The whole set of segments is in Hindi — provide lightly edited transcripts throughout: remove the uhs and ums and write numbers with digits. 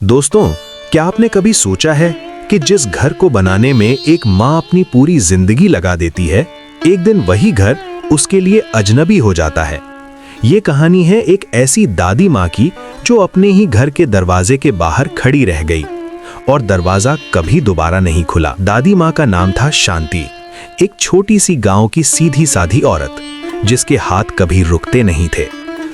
दोस्तों, क्या आपने कभी सोचा है कि जिस घर को बनाने में एक माँ अपनी पूरी जिंदगी लगा देती है, एक दिन वही घर उसके लिए अजनबी हो जाता है। ये कहानी है एक ऐसी दादी माँ की जो अपने ही घर के दरवाजे के बाहर खड़ी रह गई और दरवाजा कभी दोबारा नहीं खुला। दादी माँ का नाम था शांति, एक छोटी सी गांव की सीधी साधी औरत जिसके हाथ कभी रुकते नहीं थे।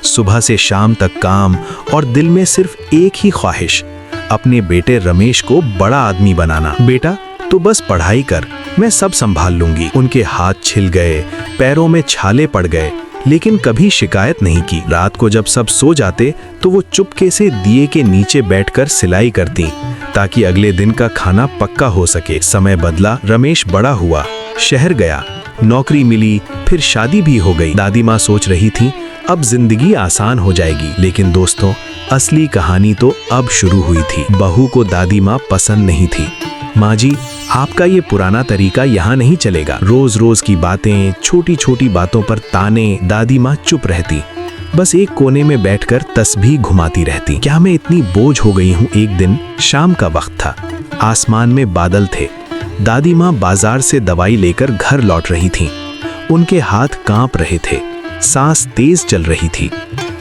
सुबह से शाम तक काम और दिल में सिर्फ एक ही ख्वाहिश, अपने बेटे रमेश को बड़ा आदमी बनाना। बेटा तो बस पढ़ाई कर, मैं सब संभाल लूंगी। उनके हाथ छिल गए, पैरों में छाले पड़ गए, लेकिन कभी शिकायत नहीं की। रात को जब सब सो जाते तो वो चुपके से दिए के नीचे बैठकर सिलाई करती ताकि अगले दिन का खाना पक्का हो सके। समय बदला, रमेश बड़ा हुआ, शहर गया, नौकरी मिली, फिर शादी भी हो गई। दादी माँ सोच रही थी अब जिंदगी आसान हो जाएगी, लेकिन दोस्तों असली कहानी तो अब शुरू हुई थी। बहू को दादी माँ पसंद नहीं थी। माँ जी, आपका ये पुराना तरीका यहाँ नहीं चलेगा। रोज रोज की बातें, छोटी छोटी बातों पर ताने। दादी माँ चुप रहती, बस एक कोने में बैठकर तस्बीह घुमाती रहती। क्या मैं इतनी बोझ हो गई हूँ। एक दिन शाम का वक्त था, आसमान में बादल थे। दादी माँ बाजार से दवाई लेकर घर लौट रही थीं। उनके हाथ कांप रहे थे, सांस तेज चल रही थी।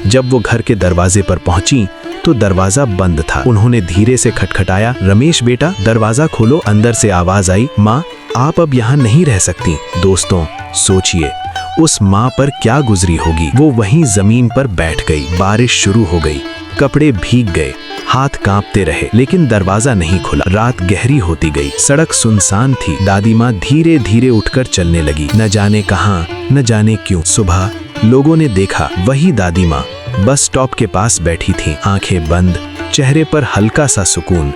जब वो घर के दरवाजे पर पहुंची तो दरवाजा बंद था। उन्होंने धीरे से खटखटाया, रमेश बेटा दरवाजा खोलो। अंदर से आवाज आई, माँ आप अब यहाँ नहीं रह सकती। दोस्तों सोचिए उस माँ पर क्या गुजरी होगी। वो वहीं जमीन पर बैठ गई। बारिश शुरू हो गई, कपड़े भीग गए, हाथ कांपते रहे, लेकिन दरवाजा नहीं खुला। रात गहरी होती गई, सड़क सुनसान थी। दादी माँ धीरे धीरे उठकर चलने लगी, न जाने कहाँ, न जाने क्यों। सुबह लोगों ने देखा वही दादी माँ बस स्टॉप के पास बैठी थी, आंखें बंद, चेहरे पर हल्का सा सुकून,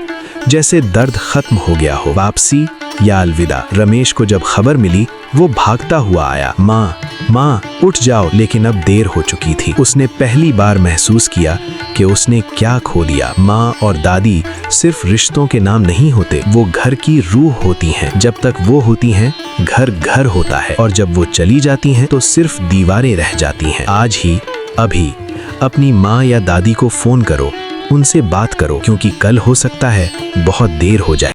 जैसे दर्द खत्म हो गया हो। वापसी या अलविदा। रमेश को जब खबर मिली वो भागता हुआ आया, माँ माँ उठ जाओ। लेकिन अब देर हो चुकी थी। उसने पहली बार महसूस किया कि उसने क्या खो दिया। माँ और दादी सिर्फ रिश्तों के नाम नहीं होते, वो घर की रूह होती हैं। जब तक वो होती हैं घर घर होता है, और जब वो चली जाती हैं तो सिर्फ दीवारें रह जाती हैं। आज ही अभी अपनी माँ या दादी को फोन करो, उनसे बात करो, क्योंकि कल हो सकता है बहुत देर हो जाए।